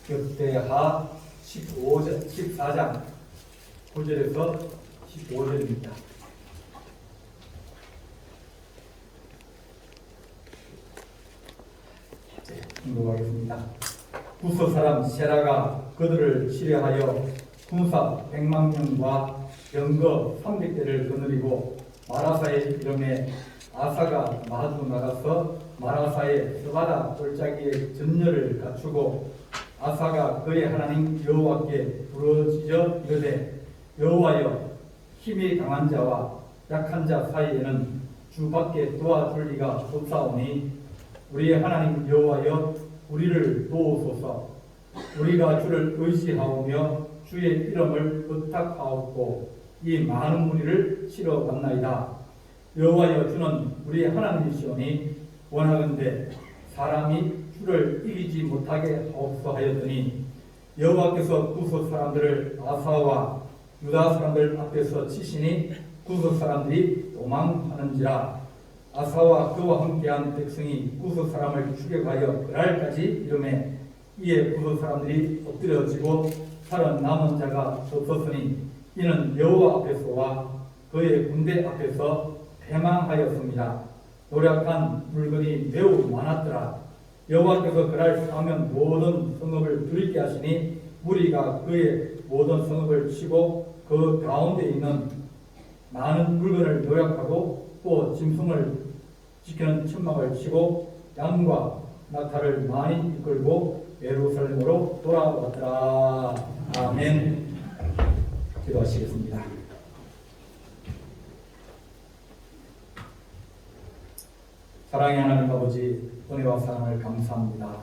역대하 14장 9절에서 15절입니다. 공부하겠습니다. 구스 사람 세라가 그들을 치려하여 군사 100만 명과 병거 300대를 거느리고 마라사의 이름에 아사가 마주 나가서 마라사의 스바다 골짜기에 전열을 갖추고 아사가 그의 하나님 여호와께 부르짖어 이르되 여호와여 힘이 강한 자와 약한 자 사이에는 주밖에 도와줄 리가 없사오니 우리의 하나님 여호와여 우리를 도우소서. 우리가 주를 의지하오며 주의 이름을 의탁하옵고 이 많은 무리를 치러 왔나이다. 여호와여 주는 우리의 하나님이시오니 원하건대 사람이 주를 이기지 못하게 하옵소서 하였더니 여호와께서 구스 사람들을 아사와 유다 사람들 앞에서 치시니 구스 사람들이 도망하는지라. 아사와 그와 함께한 백성이 구스 사람을 추격하여 그날까지 이르매 이에 구스 사람들이 엎드려지고 살아남은 자가 없었으니 이는 여호와 앞에서와 그의 군대 앞에서 패망하였습니다. 노력한 물건이 매우 많았더라. 여호와께서 그날 사면 모든 성읍을 두렵게 하시니 무리가 그의 모든 성읍을 치고 그 가운데 있는 많은 물건을 노력하고 또 짐승을 지키는 천막을 치고 양과 낙타를 많이 이끌고 예루살렘으로 돌아왔더라. 아멘. 기도하시겠습니다. 사랑의 하나님 아버지, 은혜와 사랑을 감사합니다.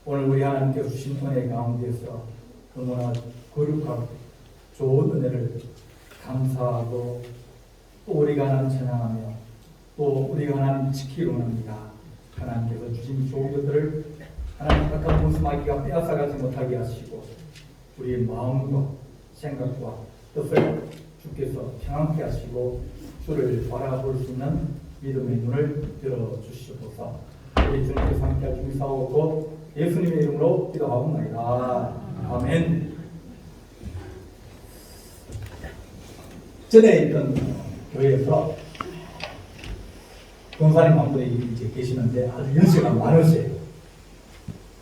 오늘 우리 하나님께서 주신 은혜 가운데서 너무나 거룩하고 좋은 은혜를 감사하고 또 우리가 하나님 찬양하며 또 우리가 하나님 지키기로 합니다. 하나님께서 주신 좋은 것들을 하나님 각각 모습하기가 빼앗아가지 못하게 하시고 우리의 마음과 생각과 뜻을 주께서 평안케 하시고 주를 바라볼 수 있는 믿음의 눈을 열어주시옵소서. 우리 주님께서 함께 주시사오고 예수님의 이름으로 기도하옵나이다. 아멘. 전에 있던 교회에서 권사님 한 분이 이제 계시는데 아주 연세가 많으세요.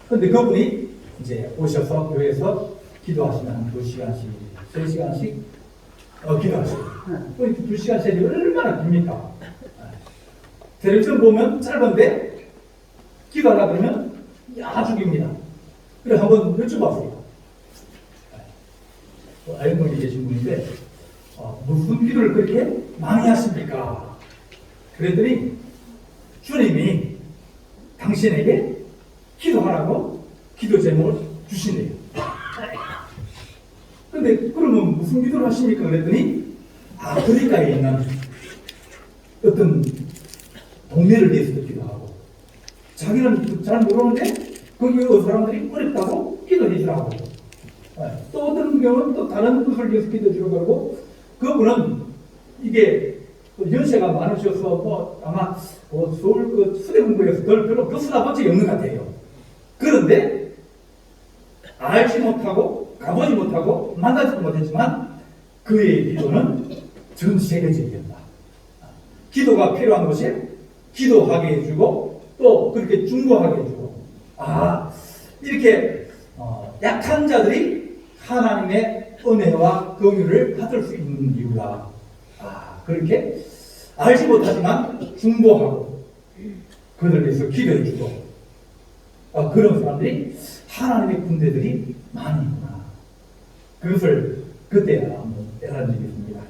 그런데 그분이 이제 오셔서 교회에서 기도하시면 한 2시간씩, 3시간씩 기도하시고, 2시간씩이 얼마나 깁니까? 텔레비전 보면 짧은데 기도하라 그러면 아주 깁니다. 그래서 한번 여쭤봤어요. 알고 계신 분인데 무슨 기도를 그렇게 많이 하십니까? 그랬더니 주님이 당신에게 기도하라고 기도 제목을 주시네요. 그런데 그러면 무슨 기도를 하십니까? 그랬더니 아프리카에 있는 어떤 동네를 위해서도 기도하고 자기는 잘 모르는데 거기 사람들이 어렵다고 기도해 주라고 또 어떤 경우는 또 다른 것을 위해서 기도해 주라고 하고 그분은 이게 연세가 많으셔서 뭐 아마 서울 그 수대공부에서 별로 교수나 본 적이 없는 것 같아요. 그런데 알지 못하고 가보지 못하고 만나지도 못했지만 그의 기도는 전 세계적이었다. 기도가 필요한 곳에 기도하게 해주고 또 그렇게 중보하게 해주고 이렇게 약한 자들이 하나님의 은혜와 긍휼을 받을 수 있는 이유가 그렇게 알지 못하지만 중보하고 그들을 위해서 기도해주고 그런 사람들이 하나님의 군대들이 많이 있구나. 그것을 그때 한번 깨달은 적이 있습니다.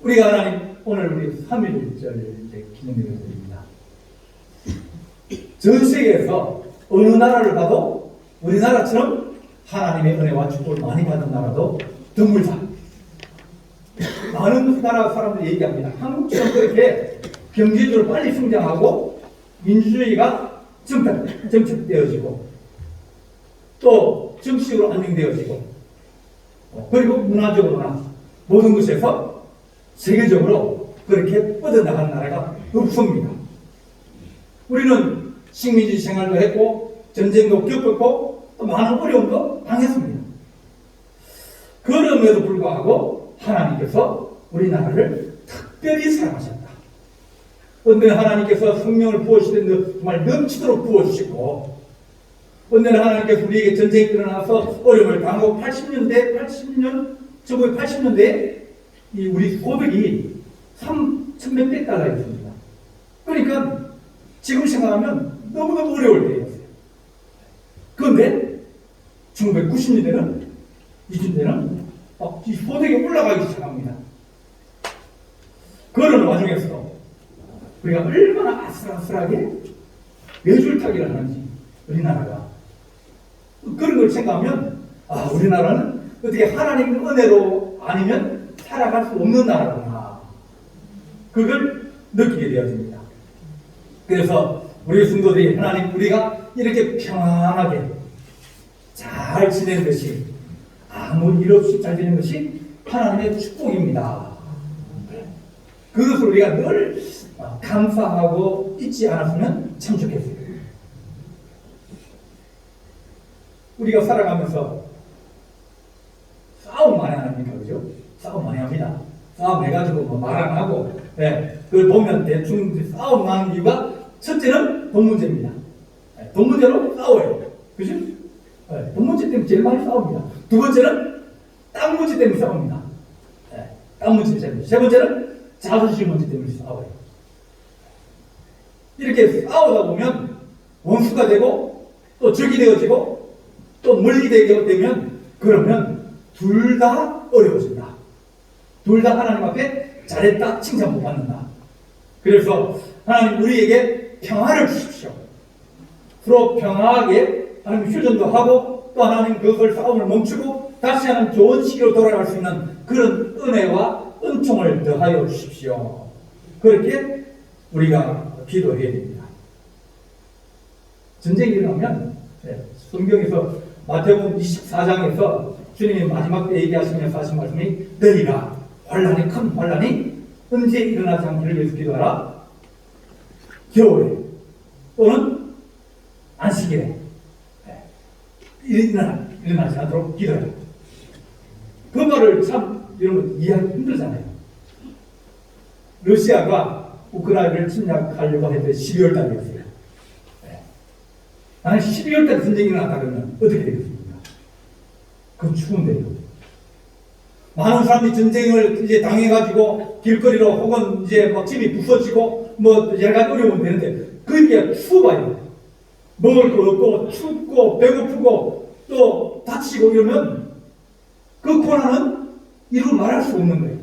우리가 하나님 오늘 우리 3.1절 기념일을 드립니다. 전 세계에서 어느 나라를 봐도 우리나라처럼 하나님의 은혜와 축복을 많이 받은 나라도 드물다. 많은 나라 사람들이 얘기합니다. 한국처럼 그렇게 경제적으로 빨리 성장하고 민주주의가 정착되어지고 또 정치적으로 안정되어지고 그리고 문화적으로나 모든 것에서 세계적으로 그렇게 뻗어나간 나라가 없습니다. 우리는 식민지 생활도 했고 전쟁도 겪었고 또 많은 어려움도 당했습니다. 그럼에도 불구하고 하나님께서 우리나라를 특별히 사랑하셨다. 언제 하나님께서 성령을 부어주시는데 정말 넘치도록 부어주시고, 언제 하나님께서 우리에게 전쟁이 일어나서 어려움을 당하고 1980년대에 이 우리 소득이 3,100몇 대 달러였습니다. 그러니까 지금 생각하면 너무너무 어려울 때였어요. 그런데 1990년대는 이쯤 이 소득이 올라가기 시작합니다. 그런 와중에서 우리가 얼마나 아슬아슬하게 외줄타기를 하는지, 우리나라가 그런 걸 생각하면 우리나라는 어떻게 하나님의 은혜로 아니면 살아갈 수 없는 나라구나, 그걸 느끼게 되어집니다. 그래서 우리 성도들이 하나님, 우리가 이렇게 평안하게 잘 지내는 것이, 아무 일 없이 잘 지내는 것이 하나님의 축복입니다. 그것을 우리가 늘 감사하고 잊지 않았으면 참 좋겠어요. 우리가 살아가면서 싸움 많이 합니까? 그죠? 싸움 많이 합니다. 싸움 해가지고 말 안 하고, 그걸 보면 대충 싸움 나는 이유가, 첫째는 돈 문제입니다. 돈 문제로 싸워요. 그죠? 돈 문제 때문에 제일 많이 싸웁니다. 두 번째는 땅 문제 때문에 싸웁니다. 땅 문제 때문에. 세 번째는 자존심 문제 때문에 싸워요. 이렇게 싸우다 보면 원수가 되고 또 적이 되어지고 또 멀리 되면, 그러면 둘 다 어려워진다. 둘 다 하나님 앞에 잘했다 칭찬 못 받는다. 그래서 하나님, 우리에게 평화를 주십시오. 서로 평화하게 하나님 휴전도 하고, 또 하나님 그것을 싸움을 멈추고 다시 하나님 좋은 시기로 돌아갈 수 있는 그런 은혜와 은총을 더하여 주십시오. 그렇게 우리가 기도해야 됩니다. 전쟁이 일어나면 성경에서 마태복음 24장에서 주님이 마지막 때 얘기하시면서 하신 말씀이, 너희가 환란이, 큰 환란이 언제 일어나지 않기를 위해서 기도하라. 겨울에 또는 안식일에 일어나지 않도록 기도해라. 그 말을 참 여러분 이해하기 힘들잖아요. 러시아가 우크라이나를 침략하려고 했던 12월 달이었어요. 나는 12월 달에 전쟁이 일어났다 그러면 어떻게 되겠습니까? 그건 추운데요. 많은 사람들이 전쟁을 이제 당해가지고 길거리로 혹은 이제 막 집이 부서지고 여러 가지 어려움이 되는데, 그게 추워요. 먹을 거 없고 춥고 배고프고 또 다치고 이러면 그 고난은 이루 말할 수 없는 거예요.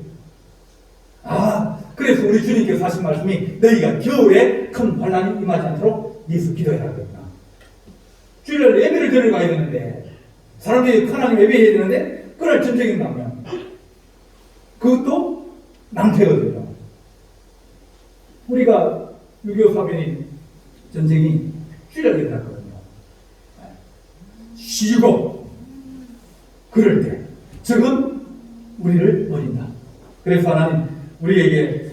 그래서 우리 주님께서 하신 말씀이, 너희가 겨울에 큰 환란이 임하지 않도록 예수 기도해라 그랬구나. 주일날 예배를 드리러 가야 되는데, 사람들이 하나님 예배해야 되는데, 그날 전쟁이 나면 그것도 낭패거든요. 우리가 6.25 사변이 전쟁이 주일날 일어났거든요. 쉬고 그럴 때 적은 우리를 버린다. 그래서 하나님, 우리에게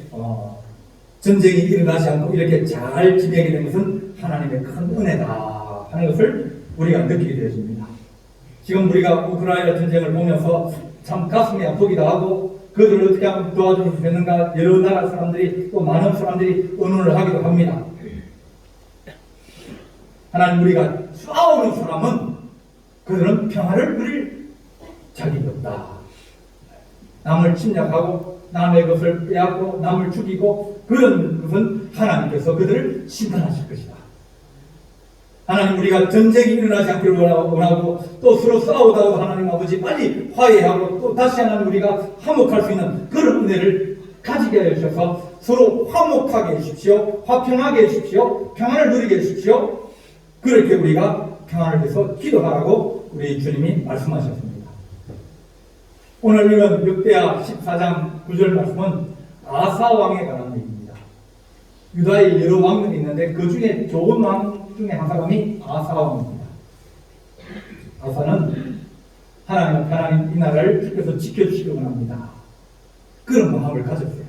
전쟁이 일어나지 않고 이렇게 잘 지내게 된 것은 하나님의 큰 은혜다 하는 것을 우리가 느끼게 되어집니다. 지금 우리가 우크라이나 전쟁을 보면서 참 가슴이 아프기도 하고, 그들을 어떻게 하면 도와줄 수 있는가, 여러 나라 사람들이, 또 많은 사람들이 의논을 하기도 합니다. 하나님, 우리가 싸우는 사람은 그들은 평화를 누릴 자격이 없다. 남을 침략하고 남의 것을 빼앗고 남을 죽이고, 그런 것은 하나님께서 그들을 심판하실 것이다. 하나님, 우리가 전쟁이 일어나지 않기를 원하고, 또 서로 싸우다가도 하나님 아버지 빨리 화해하고 또 다시 하나님 우리가 화목할 수 있는 그런 은혜를 가지게 해주셔서 서로 화목하게 해주십시오. 화평하게 해주십시오. 평안을 누리게 해주십시오. 그렇게 우리가 평안을 위해서 기도하라고 우리 주님이 말씀하셨습니다. 오늘 읽은 역대하 14장 9절 말씀은 아사 왕에 관한 얘기입니다. 유다의 여러 왕들이 있는데 그 중에 좋은 왕 중에 한 사람이 아사 왕입니다. 아사는 하나님 이 나라를 주께서 지켜주시기 원합니다. 그런 마음을 가졌어요.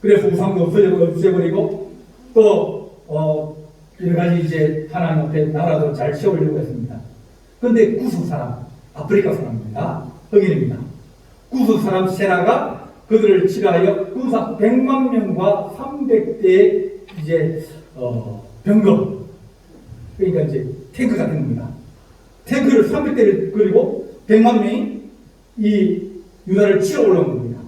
그래서 우상도 없애버리고 또 여러 가지 이제 하나님 앞에 나라도 잘 세우려고 했습니다. 그런데 구스 사람, 아프리카 사람입니다. 흑인입니다. 구스 사람 세라가 그들을 치하여 군사 100만 명과 300대의 이제 병거, 그러니까 이제 탱크 같은 겁니다. 탱크를 300대를 그리고 100만 명이 이 유다를 치러 올라온 겁니다.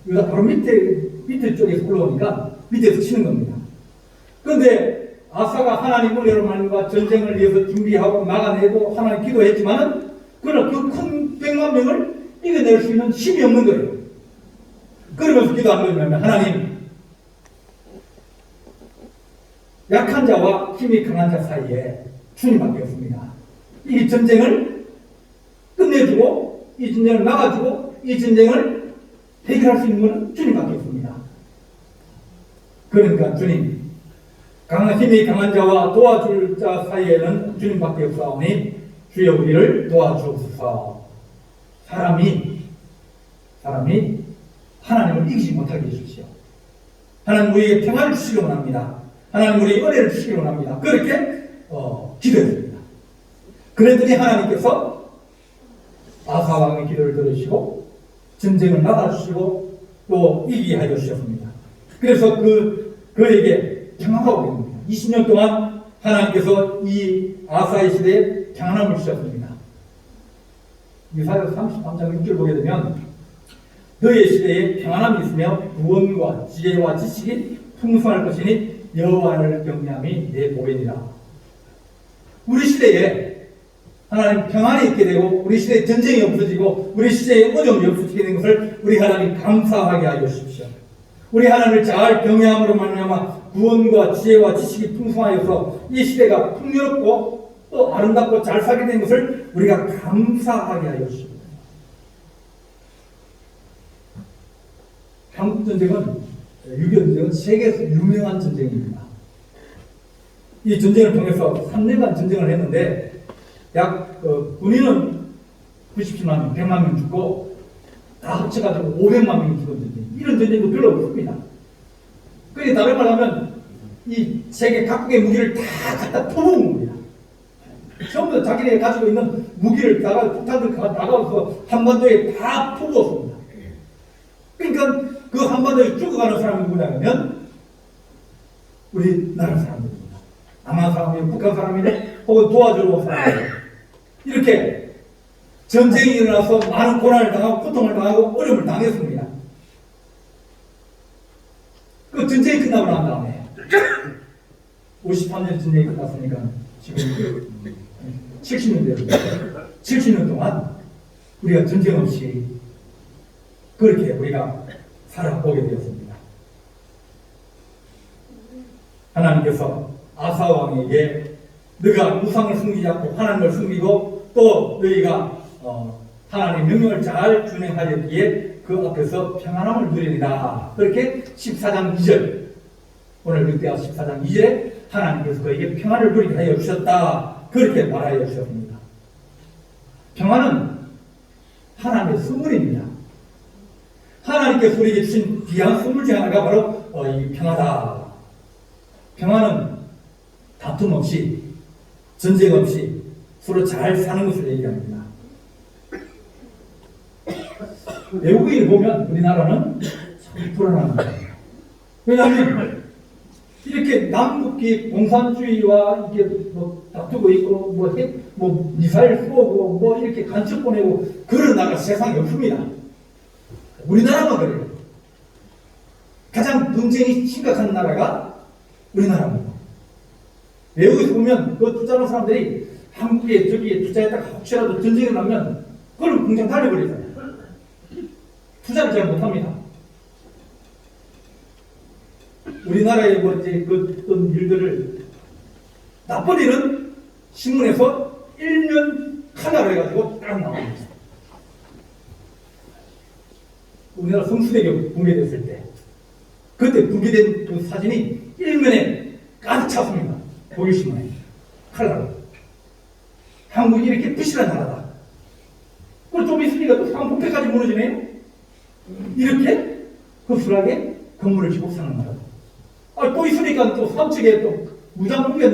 유다 바로 밑에 쪽에서 올라오니까 밑에서 치는 겁니다. 그런데 아사가 하나님 은혜로 말미암아 전쟁을 위해서 준비하고 막아내고 하나님 기도했지만은 그러나 그 큰 100만 명을 이겨낼 수 있는 힘이 없는 거예요. 그러면서 기도한 거냐면 하나님, 약한 자와 힘이 강한 자 사이에 주님밖에 없습니다. 이 전쟁을 끝내주고 이 전쟁을 막아주고 이 전쟁을 해결할 수 있는 것은 주님밖에 없습니다. 그러니까 주님, 힘이 강한 자와 도와줄 자 사이에는 주님밖에 없사오니 주여 우리를 도와주옵소서. 사람이 하나님을 이기지 못하게 해주십시오. 하나님 우리에게 평안을 주시기 원합니다. 하나님 우리에게 은혜를 주시기 원합니다. 그렇게 기도했습니다. 그랬더니 하나님께서 아사 왕의 기도를 들으시고 전쟁을 막아주시고 또 이기게 하여 주셨습니다. 그래서 그에게 평화가 오게 됩니다. 20년 동안 하나님께서 이 아사의 시대에 평안함을 주셨습니다. 이사야 33장 6절 보게 되면 너의 시대에 평안함이 있으며 구원과 지혜와 지식이 풍성할 것이니 여호와를 경외함이 내 보배니라. 우리 시대에 하나님 평안이 있게 되고 우리 시대에 전쟁이 없어지고 우리 시대에 어려움이 없어지게 된 것을 우리 하나님 감사하게 하여 주십시오. 우리 하나님을 잘 경외함으로 말미암아 구원과 지혜와 지식이 풍성하여서 이 시대가 풍요롭고 또 아름답고 잘 살게 된 것을 우리가 감사하게 하여 주십시오. 한국전쟁은 6.25 전쟁은 세계에서 유명한 전쟁입니다. 이 전쟁을 통해서 3년간 전쟁을 했는데 약 군인은 97만 명, 100만 명 죽고 다 합쳐가지고 500만 명이 죽은 전쟁. 이런 전쟁도 별로 없습니다. 그게 다른 말 하면 이 세계 각국의 무기를 다 갖다 퍼부은 겁니다. 전부 다 자기네가 가지고 있는 무기를 북한들 나가서 한반도에 다 퍼부었습니다. 그러니까 그 한반도에 죽어가는 사람이 누구냐면 우리나라 사람들입니다. 남한 사람이면 북한 사람이네 혹은 도와주러 온 사람이네. 이렇게 전쟁이 일어나서 많은 고난을 당하고 고통을 당하고 어려움을 당했습니다. 그 전쟁이 끝나고 난 다음에 53년 전쟁이 끝났으니까 지금 70년 됐습니다. 70년 동안 우리가 전쟁 없이 그렇게 우리가 살아보게 되었습니다. 하나님께서 아사 왕에게 너가 우상을 숨기지 않고 하나님을 숨기고 또 너희가 하나님의 명령을 잘 준행하였기에 그 앞에서 평안함을 누리리라. 그렇게 14장 2절 오늘 늑대와 14장 2절에 하나님께서 그에게 평안을 누리게 하여 주셨다. 그렇게 말하여 주셨습니다. 평안은 하나님의 선물입니다. 하나님께서 우리에게 주신 귀한 선물 중 하나가 바로 이 평화다. 평화는 다툼 없이 전쟁 없이 서로 잘 사는 것을 얘기합니다. 외국인을 보면 우리나라는 참 불안합니다. 왜냐하면 이렇게 남북이 공산주의와 이렇게 다투고 있고 미사일 쏘고 이렇게 간첩 보내고 그런 나라 세상에 없습니다. 우리나라만 그래요. 가장 분쟁이 심각한 나라가 우리나라입니다. 외국에서 보면 그 투자하는 사람들이 한국에 저기에 투자했다가 혹시라도 전쟁이 나면 그걸 공장 달려버리잖아요. 투자를 잘 못합니다. 우리나라의 어떤 일들을 나쁜 일은 신문에서 일면 칼라로 해가지고 딱 나옵니다. 우리나라 성수대교 붕괴됐을 때 그때 붕괴된 그 사진이 일면에 가득 찼습니다. 보일신문에 칼라로. 한국이 이렇게 부실한 나라다. 그럼 좀 있으니까 또 상품패까지 무너지네요. 이렇게 허술하게 건물을 짓고 사는 나라. 또 있으니까 또 삼척에 또 무장무기가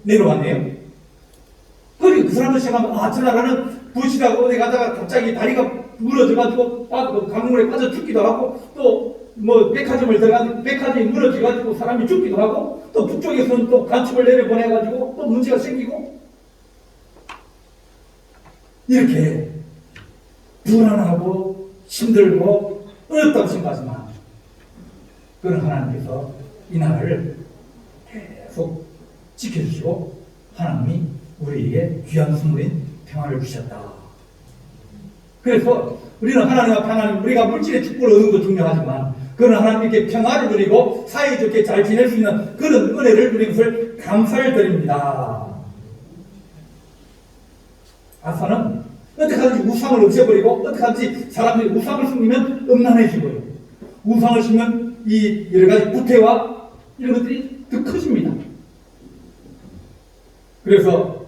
내려왔네요. 그리고 그 사람들 생각하면, 저 나라는 부시다가 어디 가다가 갑자기 다리가 무너져가지고 강물에 빠져 죽기도 하고, 또 뭐 백화점을 들어가는 백화점이 무너져가지고 사람이 죽기도 하고, 또 북쪽에서는 또 간첩을 내려보내가지고 또 문제가 생기고, 이렇게 불안하고 힘들고 어렵다고 생각하지만, 그런 하나님께서 이 나라를 계속 지켜주시고 하나님이 우리에게 귀한 선물인 평안을 주셨다. 그래서 우리는 하나님과 평안, 우리가 물질의 축복을 얻는 것도 중요하지만, 그런 하나님께 평안을 드리고 사이좋게 잘 지낼 수 있는 그런 은혜를 누린 것을 감사를 드립니다. 아사는 어떻게 하든지 우상을 없애버리고, 어떻게 하든지 사람들이 우상을 숨기면 음란해지고요, 우상을 심으면 이 여러 가지 부패와 이런 것들이 더 커집니다. 그래서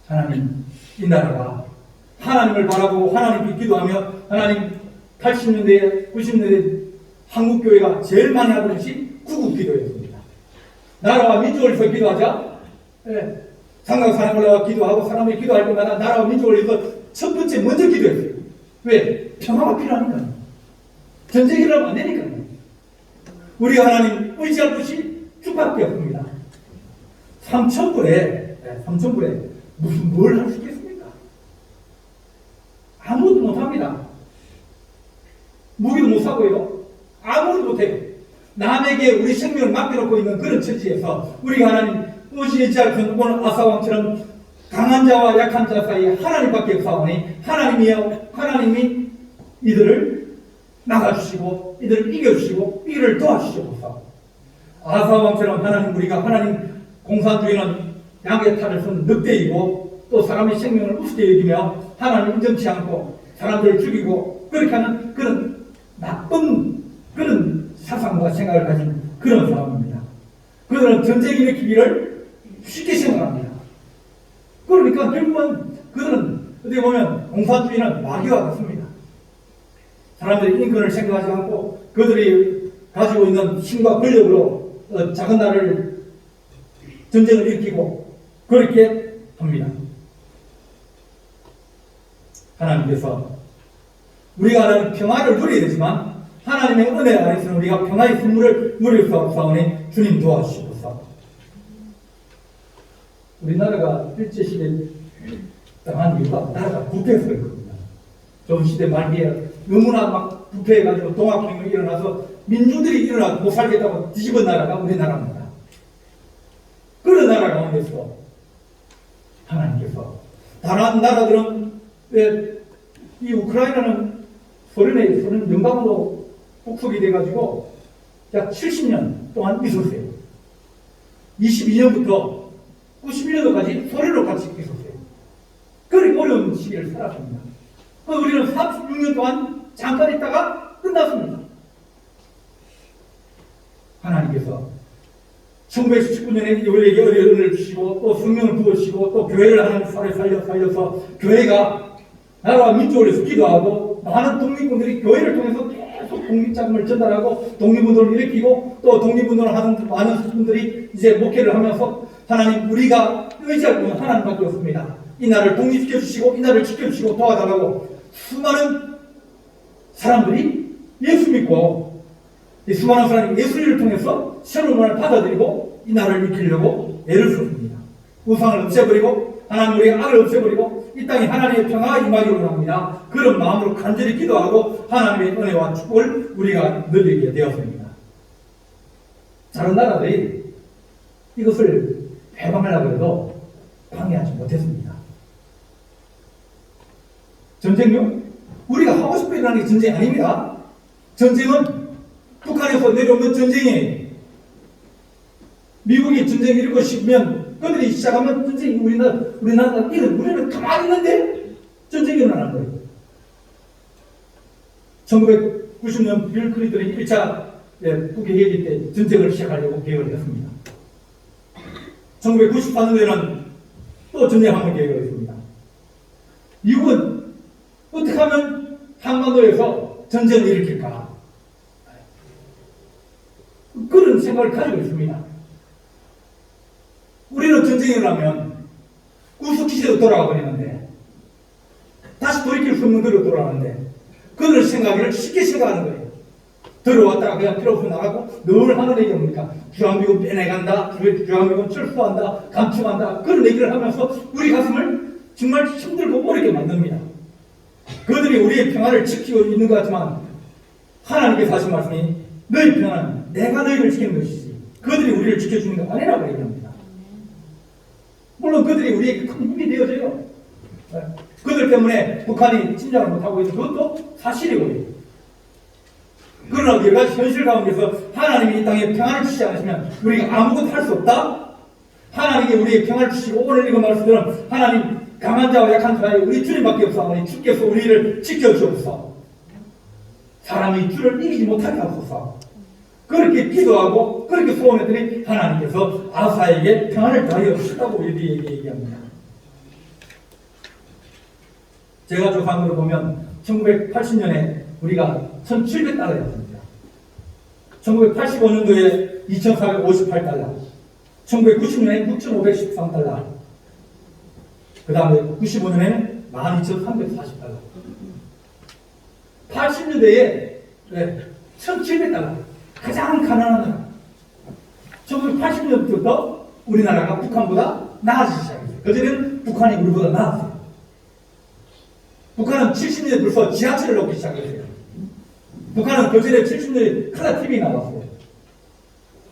하나님, 이 나라가 하나님을 바라보고 하나님께 기도하며, 하나님 80년대에 90년대에 한국교회가 제일 많이 하던 것이 구국기도였습니다. 나라와 민족을 위해서 기도하자. 상강산에 올라와 기도하고 사람들이 기도할 때마다 나라와 민족을 위해서 첫 번째 먼저 기도했어요. 왜? 평화가 필요하니까요. 전쟁이 일어나면 안 되니까요. 우리가 하나님 의지할 것이 주밖에 없습니다. 삼천불에 무슨 뭘 할 수 있겠습니까? 아무것도 못합니다. 무기도 못 사고요. 아무것도 못해요. 남에게 우리 생명을 맡겨놓고 있는 그런 처지에서 우리가 하나님 의지하지 않고 오늘 아사왕처럼 강한 자와 약한 자 사이에 하나님밖에 없사오니 하나님이 이들을 나가주시고 이들을 이겨주시고 이들을 도와주시옵소서. 아사왕처럼 우리가 하나님 공산주의는 양의 탈을 쓴 늑대이고 또 사람의 생명을 우습게 여기며 하나님 인정치 않고 사람들을 죽이고 그렇게 하는 그런 나쁜 그런 사상과 생각을 가진 그런 사람입니다. 그들은 전쟁 일으키기를 쉽게 생각합니다. 그러니까 결국은 그들은 어떻게 보면 공산주의는 마귀와 같습니다. 사람들이 인권을 생각하지 않고 그들이 가지고 있는 힘과 권력으로 작은 나라를 전쟁을 일으키고 그렇게 합니다. 하나님께서 우리가 하나님 평화를 누려야 되지만 하나님의 은혜 안에서는 우리가 평화의 선물을 누릴 수 없사오니 주님 도와주시옵소서. 우리나라가 일제시대에 당한 이유가 나라가 부패해서 그렇거든요. 조선시대 말기에 너무나 막 부패해가지고 동학혁명이 일어나서 민중들이 일어나서 못 살겠다고 뒤집은 나라가 우리나라입니다. 그런 나라 가운데서 하나님께서 다른 나라들은 이 우크라이나는 소련 영광으로 복속이 돼가지고 약 70년 동안 있었어요. 22년부터 91년도까지 소련으로 같이 있었어요. 그렇게 어려운 시기를 살았습니다. 우리는 36년 동안 잠깐 있다가 끝났습니다. 하나님께서 1919년에 우리에게 은혜를 주시고 또 성령을 부어주시고 또 교회를 하나님 살려서 교회가 나라와 민족을 위해서 기도하고 많은 독립군들이 교회를 통해서 계속 독립자금을 전달하고 독립운동을 일으키고 또 독립운동을 하는 많은 분들이 이제 목회를 하면서 하나님 우리가 의지할 분은 하나님밖에 없습니다. 이 나라를 독립시켜 주시고 이 나라를 지켜주시고 도와달라고 수많은 사람들이 예수 믿고 이 수많은 사람이 예수를 통해서 새로운 문화를 받아들이고 이 나라를 이끌려고 애를 썼습니다. 우상을 없애버리고 하나님 우리의 악을 없애버리고 이 땅에 하나님의 평화가 임하기를 원합니다. 그런 마음으로 간절히 기도하고 하나님의 은혜와 축복을 우리가 누리게 되었습니다. 다른 나라들이 이것을 해방하려고 해도 방해하지 못했습니다. 전쟁요? 우리가 하고 싶어 일어나는 게 전쟁이 아닙니다. 전쟁은 북한에서 내려오는 전쟁이에요. 미국이 전쟁을 일으키고 싶으면 그들이 시작하면 전쟁이 우리나라가 우리는 가만히 있는데 전쟁이 일어나는 거예요. 1990년 빌 클린턴이 1차 북핵 해제 때 전쟁을 시작하려고 계획을 했습니다. 1994년에는 또 전쟁을 계획을 했습니다. 미국은 어떻게 하면 한반도에서 전쟁을 일으킬까? 그런 생각을 가지고 있습니다. 우리는 전쟁이 일어나면 구석기세로 돌아가 버리는데, 다시 돌이킬 수 없는 대로 돌아가는데, 그들의 생각을 쉽게 생각하는 거예요. 들어왔다가 그냥 필요 없이 나가고 늘 하는 얘기가 뭡니까? 주한미군 빼내간다, 주한미군 철수한다, 감축한다, 그런 얘기를 하면서 우리 가슴을 정말 힘들고 어렵게 만듭니다. 그들이 우리의 평화를 지키고 있는 것 같지만 하나님께서 하신 말씀이 너희 평화는 내가 너희를 지키는 것이지 그들이 우리를 지켜주는 게 아니라고 얘기합니다. 물론 그들이 우리에게 큰 힘이 되어져요. 그들 때문에 북한이 침략을 못하고 있는 그것도 사실이고요. 그러나 여러 가지 현실 가운데서 하나님이 이 땅에 평안을 주시지 않으시면 우리가 아무것도 할 수 없다. 하나님이 우리에게 평안을 주시고 오늘 이거 말씀처럼 하나님 강한 자와 약한 자에 우리 주님밖에 없사오니 주께서 우리를 지켜주옵소서. 사람이 주를 이기지 못하게 하소서. 그렇게 기도하고 그렇게 소원했더니 하나님께서 아사에게 평안을 다하여 주셨다고 우리에게 얘기합니다. 제가 조사한으로 보면 1980년에 우리가 1,700달러였습니다. 1985년도에 2,458달러, 1990년에 6,513달러, 그 다음에 95년에는 12,340달러, 80년대에 1,700달러, 가장 가난한 나라. 1980년부터 우리나라가 북한보다 나아지기 시작했어요. 그전에는 북한이 우리보다 나았어요. 북한은 70년대 벌써 지하철을 놓기 시작했어요. 북한은 그전에 70년대 칼라 TV 나왔어요.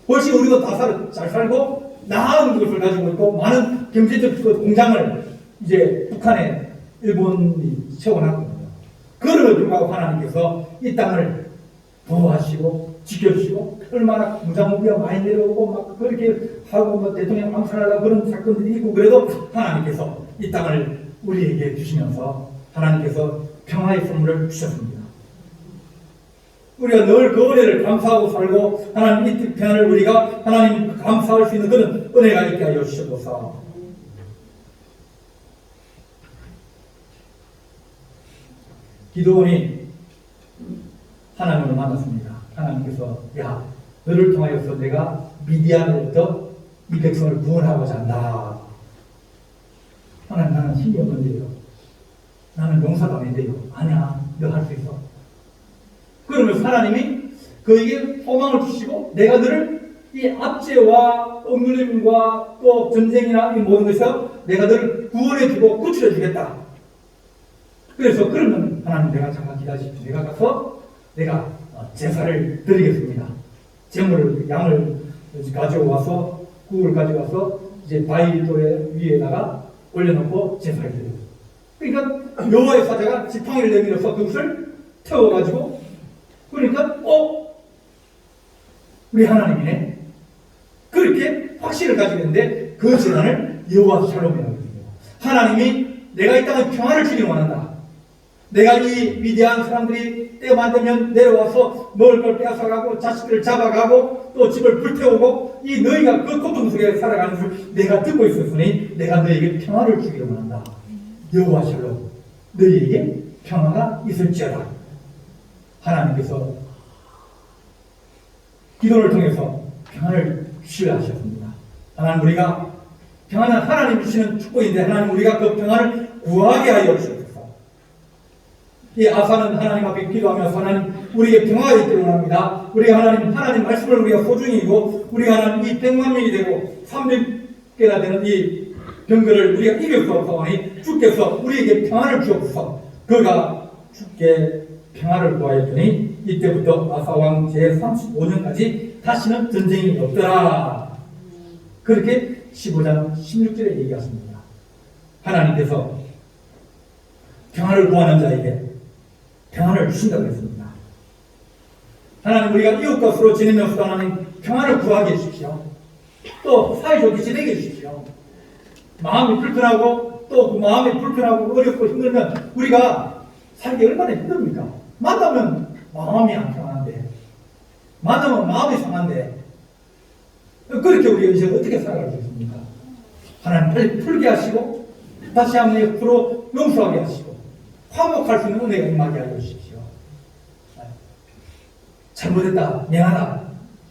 훨씬 우리도 다 잘 살고 나은 것을 가지고 있고 많은 경제적 공장을 이제 북한에 일본이 채워놨거든요. 그럼에도 불구하고 하나님께서 이 땅을 보호하시고 지켜주시고 얼마나 공장무비가 많이 내려오고 막 그렇게 하고 뭐 대통령 암살하려고 그런 사건들이 있고 그래도 하나님께서 이 땅을 우리에게 주시면서 하나님께서 평화의 선물을 주셨습니다. 우리가 늘 그 은혜를 감사하고 살고 하나님 이 평안을 우리가 하나님 감사할 수 있는 그런 은혜가 있게 하여 주시옵소서. 기도원이 하나님을 만났습니다. 하나님께서 야 너를 통하여서 내가 미디안으로부터 이 백성을 구원하고자 한다. 하나님 나는 힘이 없는데요. 나는 용사가 아닌데요. 아니야 너 할 수 있어. 그러면서 하나님이 그에게 소망을 주시고 내가 너를 이 압제와 억눌림과 또 전쟁이나 이 모든 것에서 내가 너를 구원해주고 구출해주겠다. 그래서 그러면 하나님 내가 잠깐 기다리십시오. 내가 가서 내가 제사를 드리겠습니다. 제물을 양을 가져와서 국을 가져와서 이제 바위돌 위에다가 올려놓고 제사를 드려요. 그러니까 여호와의 사자가 지팡이를 내밀어서 그것을 태워가지고 그러니까 우리 하나님이네. 그렇게 확신을 가지고 있는데 그 재난을 여호와 샬롬이라고 해요. 하나님이 내가 이 땅에 평안을 주기를 원한다. 내가 이 미디안 사람들이 때만 되면 내려와서 먹을 걸 빼앗아가고 자식들을 잡아가고 또 집을 불태우고 이 너희가 그 고통 속에 살아가는 것을 내가 듣고 있었으니 내가 너희에게 평화를 주기를 원한다. 여호와 샬롬 너희에게 평화가 있을지어다. 하나님께서 기도를 통해서 평안을 주시려 하셨습니다. 하나님 우리가 평안은 하나님 주시는 축복인데 하나님 우리가 그 평안을 구하게 하여 주옵소서. 이 아사는 하나님 앞에 기도하면서 하나님 우리에게 평화가 있기를 원합니다. 우리가 하나님 말씀을 우리가 소중히 이고 우리가 하나님 이 100만 명이 되고 300개나 되는 이 병거를 우리가 이길 수 없사오니 주께서 우리에게 평안을 주옵소서. 그가 주께 평화를 구하였더니 이때부터 아사왕 제35년까지 다시는 전쟁이 없더라. 그렇게 15장 16절에 얘기하십니다. 하나님께서 평화를 구하는 자에게 평안을 주신다고 했습니다. 하나님 우리가 이웃과 서로 지내면서 하나님 평안을 구하게 해주십시오. 또 사이좋게 지내게 해주십시오. 마음이 불편하고 또 그 마음이 불편하고 어렵고 힘들면 우리가 살기 얼마나 힘듭니까? 만나면 마음이 안 평안한데 만나면 마음이 상한데 그렇게 우리가 이제 어떻게 살아갈 수 있습니까? 하나님 빨리 풀게 하시고 다시 한번 옆으로 용서하게 하시고 화목할 수 있는 은혜가 임하게 하여 주십시오. 잘못했다 미안하다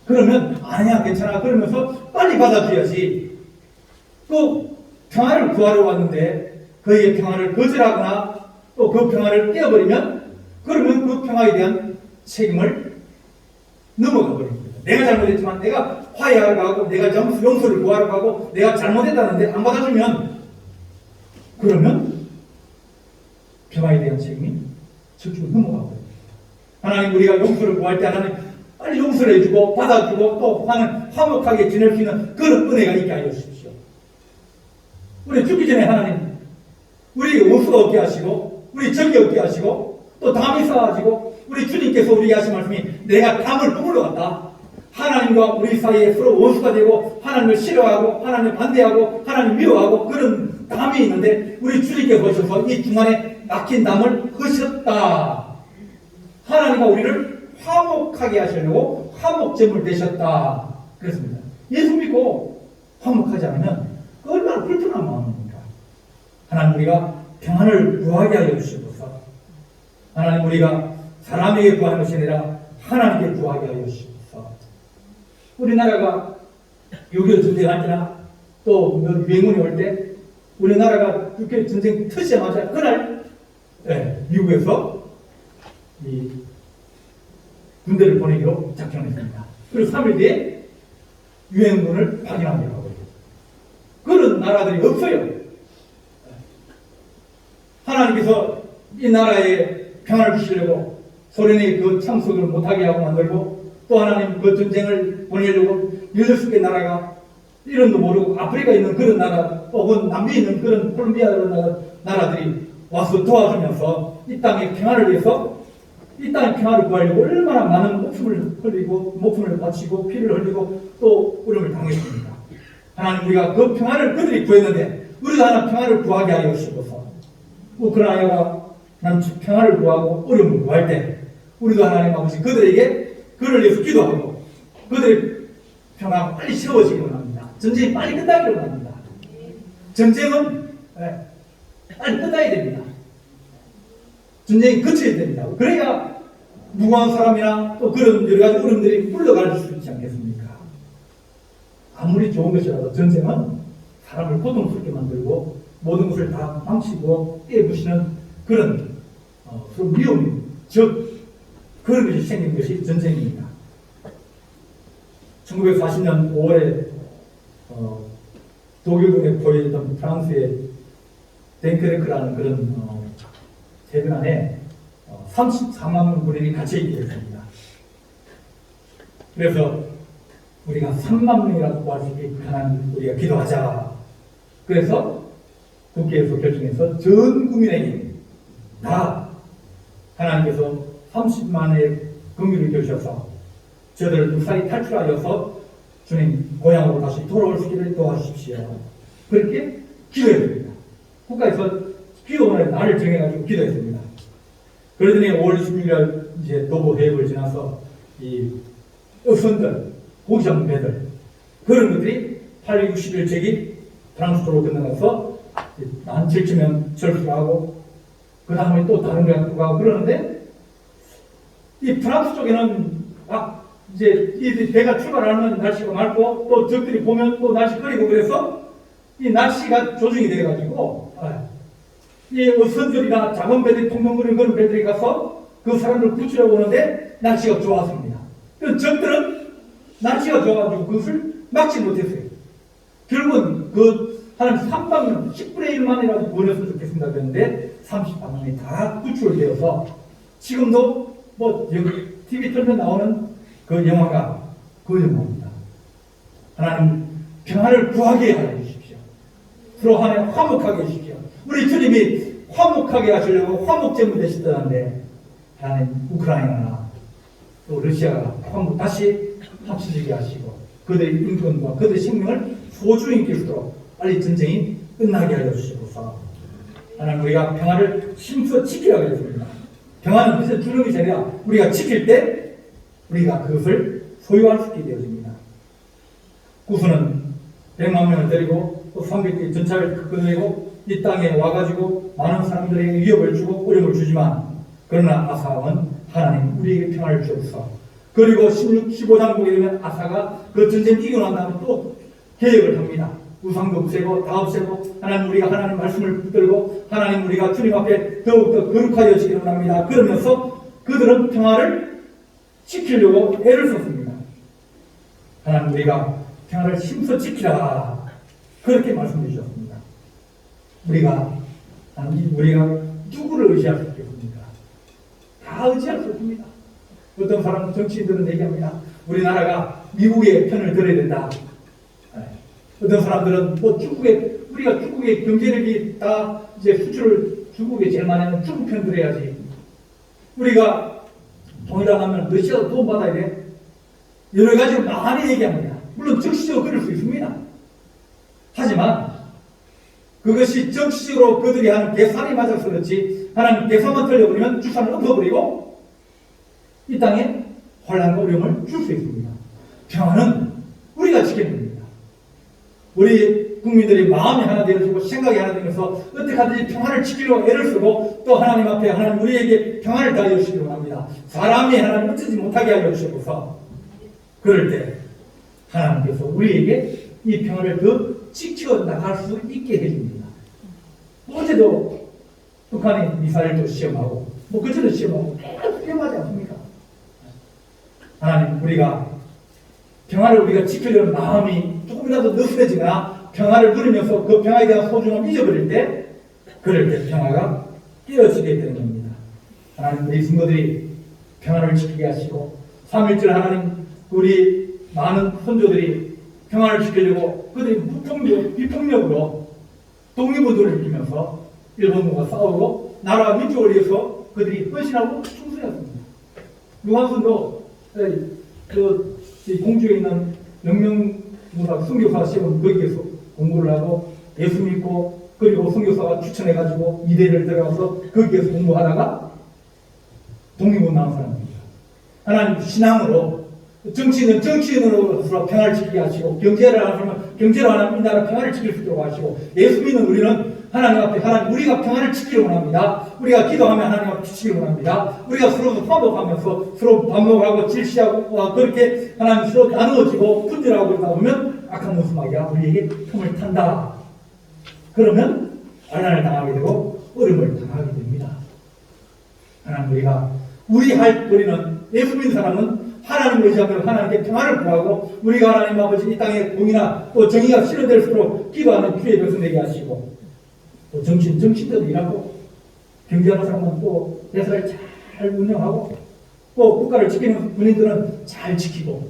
그러면 아니야 괜찮아 그러면서 빨리 받아줘야지. 또 평화를 구하러 왔는데 그의 평화를 거절하거나 또 그 평화를 깨어버리면 그러면 그 평화에 대한 책임을 넘어가 버립니다. 내가 잘못했지만 내가 화해하러 가고 내가 용서를 구하러 가고 내가 잘못했다는데 안 받아주면 그러면 평화에 대한 책임이 저쪽으로 넘어가 버립니다. 하나님 우리가 용서를 구할 때 하나님 빨리 용서를 해주고 받아주고 또 화목하게 지낼 수 있는 그런 은혜가 있게 하여 주십시오. 우리 죽기 전에 하나님 우리에게 원수가 없게 하시고 우리 적이 없게 하시고 또 담이 쌓아지고 우리 주님께서 우리에게 하신 말씀이 내가 담을 부으러 왔다. 하나님과 우리 사이에 서로 원수가 되고 하나님을 싫어하고 하나님을 반대하고 하나님을 미워하고 그런 담이 있는데 우리 주님께서 오셔서 이 중간에 막힌 담을 허셨다. 하나님과 우리를 화목하게 하시려고 화목제물 되셨다. 그렇습니다. 예수 믿고 화목하지 않으면 얼마나 불편한 마음입니까? 하나님 우리가 평안을 구하게 하여 주시옵소서. 하나님 우리가 사람에게 구하는 것이 아니라 하나님께 구하게 하여 주시옵소서. 우리나라가 6.25 전쟁할 때나 또 유행문이 올 때 우리나라가 6.25 전쟁 터지자마자 그날 미국에서 이 군대를 보내기로 작정했습니다. 그리고 3일 뒤에 유행문을 확인하기로 하고요. 그런 나라들이 없어요. 하나님께서 이 나라에 평안을 주시려고 소련이 그 참석을 못하게 하고 만들고 또 하나님 그 전쟁을 보내려고 16개 나라가 이름도 모르고 아프리카에 있는 그런 나라 혹은 남미에 있는 그런 콜롬비아 이런 나라들이 와서 도와주면서 이 땅의 평안을 위해서 이 땅의 평화를 구하려고 얼마나 많은 목숨을 흘리고 목숨을 바치고 피를 흘리고 또 어려움을 당했습니다. 하나님 우리가 그 평화를 그들이 구했는데 우리도 하나 평화를 구하게 하여 주시옵소서. 우크라이나가 평화를 구하고 어려움을 구할 때 우리도 하나님 아버지 그들에게 그를 위해서 기도하고 그들의 평화가 빨리 세워지기 원합니다. 전쟁이 빨리 끝나기를 원합니다. 전쟁은 빨리 끝나야 됩니다. 전쟁이 그쳐야 됩니다. 그래야 무고한 사람이나 또 그런 여러 가지 어려움들이 물러갈 수 있지 않겠습니까? 아무리 좋은 것이라도 전쟁은 사람을 고통스럽게 만들고 모든 것을 다 망치고 깨부시는 그런 위험, 즉 그런 것이 생긴 것이 전쟁입니다. 1940년 5월에 독일군에 포위했던 프랑스의 덴크레크라는 그런 대변 안에 34만 명 군인이 갇혀있게 됐습니다. 그래서 우리가 3만 명이라도 구할 수 있게 하나님 우리가 기도하자. 그래서 국회에서 결정해서 전 국민에게 다 하나님께서 30만의 긍휼을 주셔서 저들을 무사히 탈출하여서 주님 고향으로 다시 돌아올 수 있기를 도와주십시오. 그렇게 기도했습니다. 국가에서 기도원의 날을 정해가지고 기도했습니다. 그러더니 5월 26일 이제 도보 해협을 지나서 이 어선들, 고기장 배들 그런 것들이 8, 60일째기 프랑스 도로 건너가서 한 7층면 철수하고 그 다음에 또 다른 데 가고 그러는데 이 프랑스 쪽에는 이제 이 배가 출발하는 날씨가 맑고 또 적들이 보면 또 날씨 흐리고 그래서 이 날씨가 조정이 돼가지고 이 어선들이나 작은 배들이 통통거리는 그런 배들이 가서 그 사람을 구출하고 오는데 날씨가 좋았습니다. 그 적들은 날씨가 좋아가지고 그것을 막지 못했어요. 결국은 그 한 3만 10분의 1만이라도 구원했으면 좋겠습니다 그랬는데 30만명이 다 구출되어서 지금도 뭐 여기 TV 틀면 나오는 그 영화가 그 영화입니다. 하나님 평화를 구하게 하여 주십시오. 서로 하나님 화목하게 해주십시오. 우리 주님이 화목하게 하시려고 화목제물 되시다는데 하나님 우크라이나나 또 러시아가 다시 합치게 하시고 그들의 인권과 그들의 생명을 소중히 여길 수 있도록 빨리 전쟁이 끝나게 하여 주시고서 하나님 우리가 평화를 힘써 지키라 그랬습니다. 평화는 그래서 주는 것이 아니라 우리가 지킬 때 우리가 그것을 소유할 수 있게 되어집니다. 구수는 100만 명을 데리고 또 300개 전차를 끌어내고 이 땅에 와가지고 많은 사람들에게 위협을 주고 어려움을 주지만 그러나 아사는 하나님 우리에게 평화를 주옵소서. 그리고 15장 보게 되면 아사가 그 전쟁 이기고 난 다음에 또 개혁을 합니다. 우상도 없애고 다 없애고 하나님 우리가 하나님 말씀을 붙들고 하나님 우리가 주님 앞에 더욱더 거룩하여지기를 원합니다. 그러면서 그들은 평화를 지키려고 애를 썼습니다. 하나님 우리가 평화를 힘써 지키라 그렇게 말씀해 주셨습니다. 우리가 누구를 의지할 수 있겠습니까? 다 의지할 수 없습니다. 어떤 사람은 정치인들은 얘기합니다. 우리나라가 미국의 편을 들어야 된다. 어떤 사람들은 우리가 중국의 경제력이 다 이제 수출을 중국에 제일 많이 하면 중국 편 들어야지. 우리가 통일하면 러시아도 도움 받아야 돼. 여러 가지로 많이 얘기합니다. 물론 정치적으로 그럴 수 있습니다. 하지만 그것이 정치적으로 그들이 하는 계산이 맞아서 그렇지 하나님 계산만 틀려버리면 주산을 엎어버리고 이 땅에 혼란과 어려움을 줄 수 있습니다. 평화는 우리가 지켜야 됩니다. 우리 국민들이 마음이 하나 되어지고 생각이 하나 되면서 어떻게 하든지 평화를 지키려고 애를 쓰고 또 하나님 앞에 하나님 우리에게 평화를 다하여 주시기를 원합니다. 사람이 하나님 어쩌지 못하게 하여 주셔서 그럴 때 하나님께서 우리에게 이 평화를 더 지켜나갈 수 있게 해줍니다. 어제도 북한이 미사일도 시험하고 그제도 시험하고 계속 시험하지 않습니까? 하나님 우리가 평화를 우리가 지키려는 마음이 조금이라도 느슨해지거나 평화를 누리면서 그 평화에 대한 소중함을 잊어버릴 때 그럴 때 평화가 깨어지게 되는 겁니다. 하나님 우리 성도들이 평화를 지키게 하시고 3.1절 하나님 우리 많은 선조들이 평화를 지키려고 그들이 비폭력으로 독립운동을 일으키면서 일본과 싸우고 나라와 민족을 위해서 그들이 헌신하고 충성했습니다. 유한선도 공주에 있는 영명무사 선교사 시험 거기에서 공부를 하고 예수 믿고 그리고 선교사가 추천해가지고 이대를 들어가서 거기에서 공부하다가 독립운 나온 사람입니다. 하나님 신앙으로 정치인은 정치인으로서 평화를 지키게 하시고 경제를 하는 사람은 경제로 하나님 이 나라 평화를 지킬 수 있도록 하시고 예수 믿는 우리는 하나님 앞에 하나님 우리가 평화를 지키기를 원합니다. 우리가 기도하면 하나님 앞에 지키기를 원합니다. 우리가 서로 화목하면서 서로 반목하고 질시하고 그렇게 하나님 서로 나누어지고 분열하고 있다 보면 악한 모습마귀가 우리에게 틈을 탄다. 그러면 환난을 당하게 되고 어려움을 당하게 됩니다. 하나님 우리 할 우리는 예수 믿는 사람은 하나님을 의지하며 하나님께 평화를 구하고 우리가 하나님 아버지 이 땅에 공의나 또 정의가 실현될수록 기도하는 주의 백성 되게 하시고 또 정치인들도 일하고 경제하는 사람은 또 대사를 잘 운영하고 또 국가를 지키는 군인들은 잘 지키고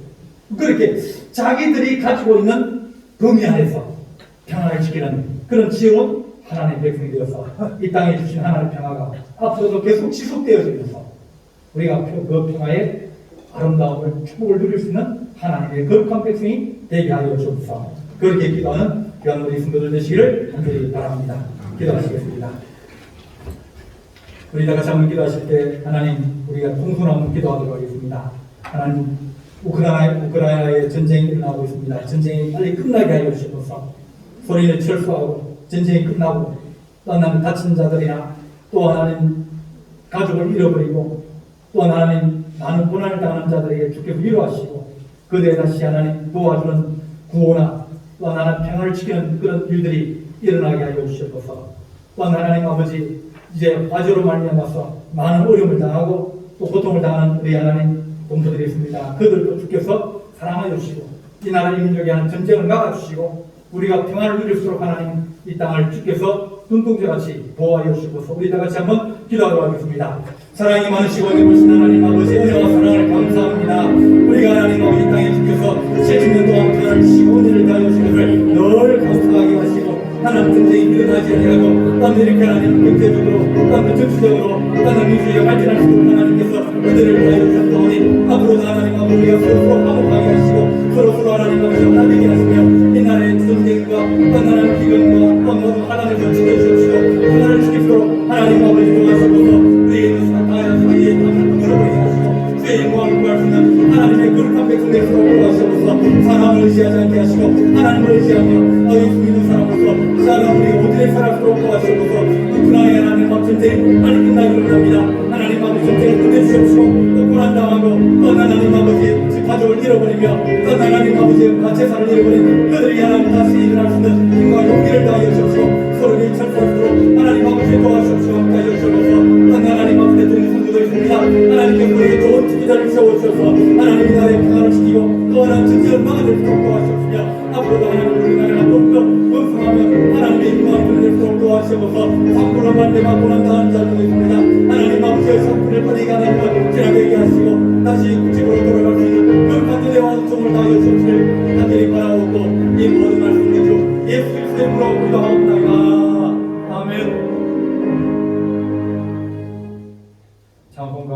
그렇게 자기들이 가지고 있는 범위 안에서 평화를 지키는 그런 지혜로운 하나님의 백성이 되어서 이 땅에 주신 하나님의 평화가 앞으로도 계속 지속되어지면서 우리가 그 평화의 아름다움을 축복을 누릴 수 있는 하나님의 거룩한 백성이 되게 하여 주옵소서. 그렇게 기도하는 귀한 우리 성도들 되시기를 간절히 바랍니다. 기도하시겠습니다. 우리 다 같이 한번 기도하실 때 하나님 우리가 통솔하면 기도하도록 하겠습니다. 하나님 우크라이나의 전쟁이 일어나고 있습니다. 전쟁이 빨리 끝나게 하여 주시옵소서. 소리는 철수하고 전쟁이 끝나고 또 하나님 다친 자들이나 또 하나님 가족을 잃어버리고 또 하나님 많은 고난을 당하는 자들에게 주께서 위로하시고 그들에 다시 하나님 도와주는 구호나 또 하나님 평화를 지키는 그런 일들이 일어나게 하여 주시옵소서. 또 하나님 아버지 이제 화재로 말미암아서 많은 어려움을 당하고 또 고통을 당하는 우리 하나님 동포들이 있습니다. 그들도 주께서 사랑하여 주시고 이 나라 이 민족에 하는 전쟁을 막아주시고 우리가 평화를 누릴 수 있도록 하나님 이 땅을 주께서 눈동자같이 보호하여 주시고서 우리 다 같이 한번 기도하도록 하겠습니다. 사랑이 많으시고 예쁘신 하나님 아버지 은혜와 사랑을 감사합니다. 우리가 하나님 아버지 이 땅에 주께서 70년 동안 평안을 주시고 은혜를 다하여 주신 것을 늘 감사하게 하시고 하나님 전쟁이 일어나지 아니하고 딴 이렇게 하나님 경제적으로 딴 정치적으로 딴 민주주의가 발전할 수 있도록 하나님께서 은혜를 다하여 주셨더니 앞으로도 하나님 아버지가 서로 화목하게 하시고 서로 하나님 아버지 하나님께 하시며 이 나라의 전쟁과 딴 나라의 기근과 딴 모든 하나님을 지켜주시고 하나를 지키도록 하나님 아버지 도와주셔서 우리의 사랑의 물어버리게 하시고 주의 영광을 구할 수 있는 하나님의 거룩한 백성 되도록 도와주셔서 사람을 의지하지 않게 하시고 하나님을 의지하며 예수 믿는 사람으로서 사람 우리 어디에 살아도록 도와주셔서 우크라이나 하나님 앞 전쟁이 빨리 끝나기를 합니다. 하나님 아버지 전쟁을 끝내주시옵시고 또 고난당하고 또 하나님 아버지 가족을 잃어버리며 또 하나님 아버지 재산을 잃어버린 그들이 하나님 다시 일어날 수 있는 함께 도와주시옵시고 함께 하시옵소서. 하나님 앞에 드리는 성도들 있습니다. 하나님께서 우리에게 좋은 지도자를 세워주셔서 하나님이 나라의 평안을 지키고 또 하나님 진실을 막아낼 수 있도록 도와주시옵시며 앞으로도 하나님 우리나라가 더욱더 번성하며 하나님의 영광을 드러낼 수 있도록 도와주시옵소서. 상부로만 내만 고난당하는 자들도 있습니다. 하나님 아버지의 성품을 버리게 하나님을 지나게 하시고 다시 집으로 돌아갈 수 있는 그 간절의 완성을 다하여 주시길 간절히 바라옵고 이 모든 말씀을 주 예수 그리스도의 이름으로 기도하옵나이다.